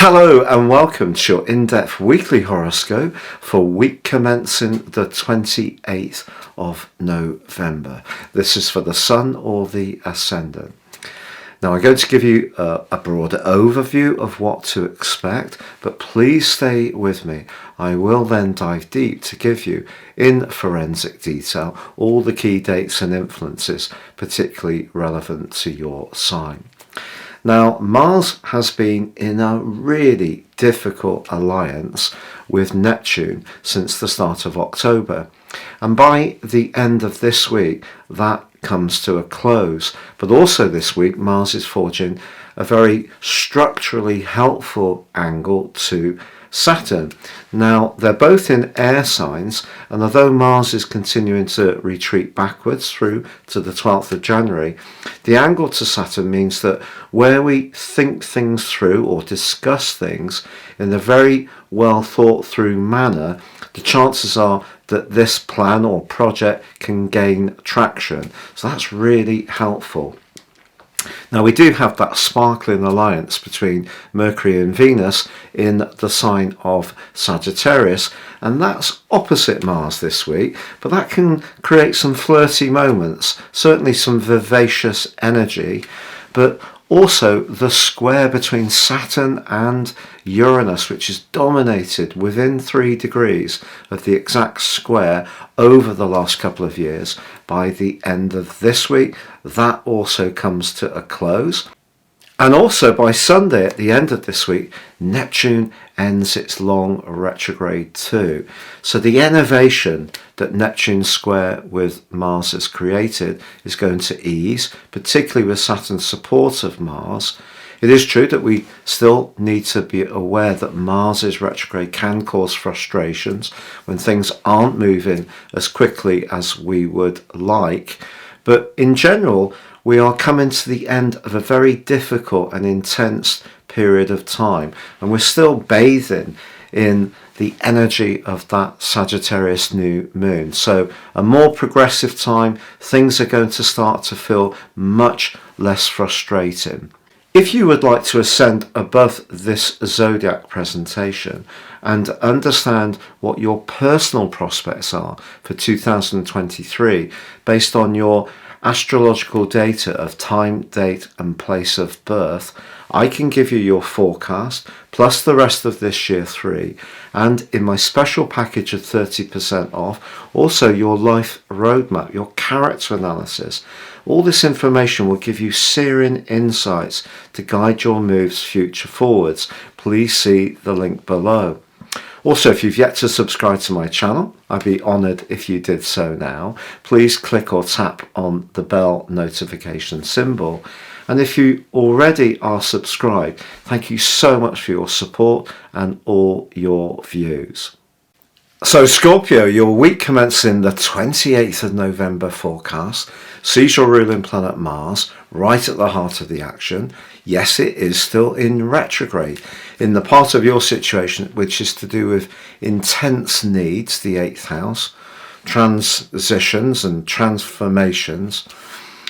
Hello and welcome to your in-depth weekly horoscope for week commencing the 28th of November. This is for the Sun or the Ascendant. Now I'm going to give you a broader overview of what to expect, but please stay with me. I will then dive deep to give you, in forensic detail, all the key dates and influences particularly relevant to your sign. Now, Mars has been in a really difficult alliance with Neptune since the start of October. And by the end of this week, that comes to a close. But also this week, Mars is forging a very structurally helpful angle to Saturn. Now, they're both in air signs, and although Mars is continuing to retreat backwards through to the 12th of January, the angle to Saturn means that where we think things through or discuss things in a very well thought through manner, the chances are that this plan or project can gain traction. So that's really helpful. Now we do have that sparkling alliance between Mercury and Venus in the sign of Sagittarius, and that's opposite Mars this week, but that can create some flirty moments, certainly some vivacious energy, but also the square between Saturn and Uranus, which is dominated within 3 degrees of the exact square over the last couple of years. By the end of this week, that also comes to a close. And also by Sunday at the end of this week, Neptune ends its long retrograde too. So the innovation that Neptune square with Mars has created is going to ease, particularly with Saturn's support of Mars. It is true that we still need to be aware that Mars's retrograde can cause frustrations when things aren't moving as quickly as we would like. But in general, we are coming to the end of a very difficult and intense period of time, and we're still bathing in the energy of that Sagittarius new moon. So a more progressive time, things are going to start to feel much less frustrating. If you would like to ascend above this zodiac presentation and understand what your personal prospects are for 2023 based on your astrological data of time, date and place of birth, I can give you your forecast plus the rest of this year 3, and in my special package of 30% off, also your life roadmap, your character analysis. All this information will give you searing insights to guide your moves future forwards. Please see the link below. Also, if you've yet to subscribe to my channel, I'd be honoured if you did so now. Please click or tap on the bell notification symbol. And if you already are subscribed, thank you so much for your support and all your views. So Scorpio, your week commencing the 28th of November forecast sees your ruling planet Mars right at the heart of the action. Yes, it is still in retrograde in the part of your situation which is to do with intense needs, the 8th house, transitions and transformations,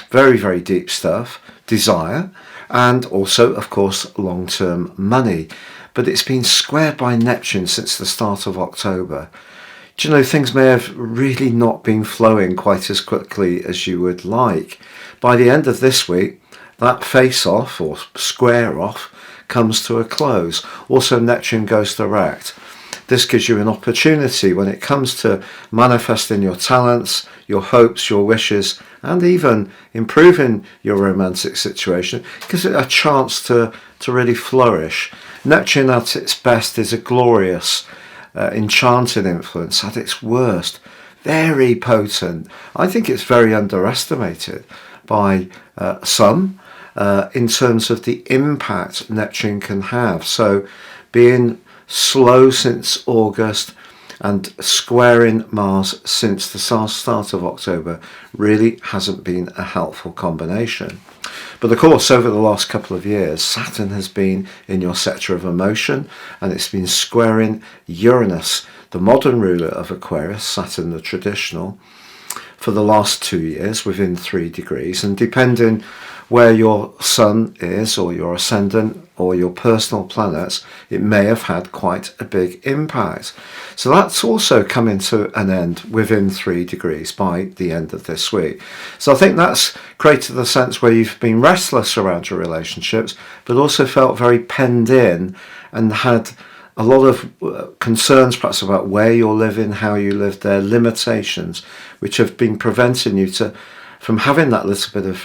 very, very deep stuff, desire, and also, of course, long-term money. But it's been squared by Neptune since the start of October. Do you know, things may have really not been flowing quite as quickly as you would like. By the end of this week, that face-off or square-off comes to a close. Also, Neptune goes direct. This gives you an opportunity when it comes to manifesting your talents, your hopes, your wishes, and even improving your romantic situation. It gives it a chance to really flourish. Neptune at its best is a glorious, enchanting influence. At its worst, very potent. I think it's very underestimated by some in terms of the impact Neptune can have. So being slow since August and squaring Mars since the start of October really hasn't been a helpful combination. But of course, over the last couple of years, Saturn has been in your sector of emotion, and it's been squaring Uranus, the modern ruler of Aquarius, Saturn the traditional, for the last 2 years within 3 degrees. And depending where your sun is, or your ascendant, or your personal planets, it may have had quite a big impact. So that's also coming to an end within 3 degrees by the end of this week. So I think that's created a sense where you've been restless around your relationships, but also felt very penned in and had a lot of concerns perhaps about where you're living, how you live there, limitations which have been preventing you from having that little bit of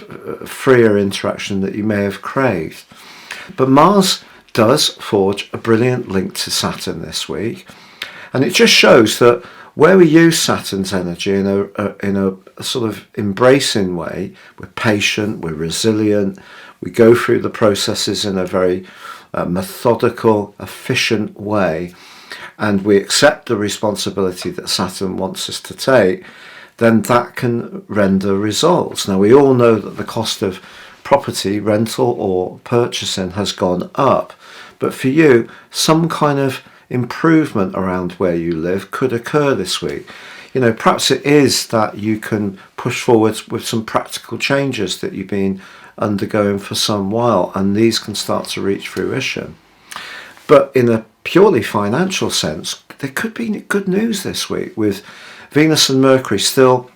freer interaction that you may have craved. But Mars does forge a brilliant link to Saturn this week, and it just shows that where we use Saturn's energy in a sort of embracing way, we're patient, we're resilient, we go through the processes in a very methodical, efficient way, and we accept the responsibility that Saturn wants us to take, then that can render results. Now, we all know that the cost of property, rental or purchasing has gone up, but for you, some kind of improvement around where you live could occur this week. Perhaps it is that you can push forward with some practical changes that you've been undergoing for some while, and these can start to reach fruition. But in a purely financial sense, there could be good news this week with Venus and Mercury still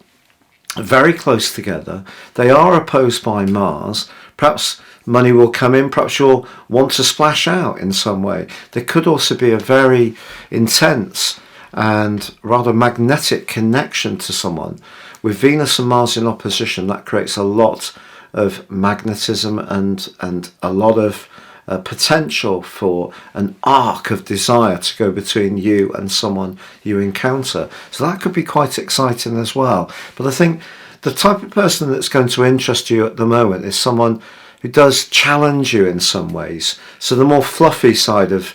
very close together. They are opposed by Mars. Perhaps money will come in, perhaps you'll want to splash out in some way. There could also be a very intense and rather magnetic connection to someone. With Venus and Mars in opposition, that creates a lot of magnetism and a lot of potential for an arc of desire to go between you and someone you encounter. So that could be quite exciting as well. But I think the type of person that's going to interest you at the moment is someone who does challenge you in some ways. So the more fluffy side of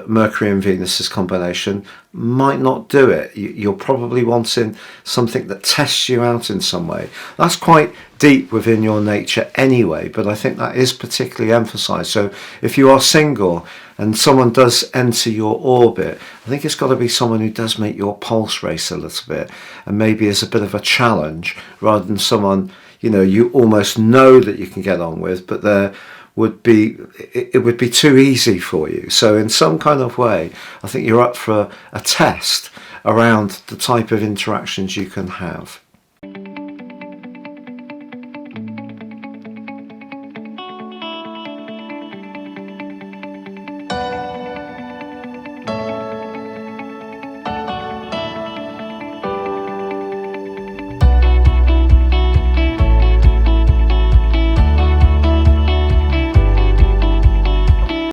Mercury and Venus's combination might not do it. You're probably wanting something that tests you out in some way. That's quite deep within your nature anyway, but I think that is particularly emphasized. So if you are single and someone does enter your orbit, I think it's got to be someone who does make your pulse race a little bit and maybe is a bit of a challenge rather than someone you almost know that you can get on with, but it would be too easy for you. So in some kind of way, I think you're up for a test around the type of interactions you can have.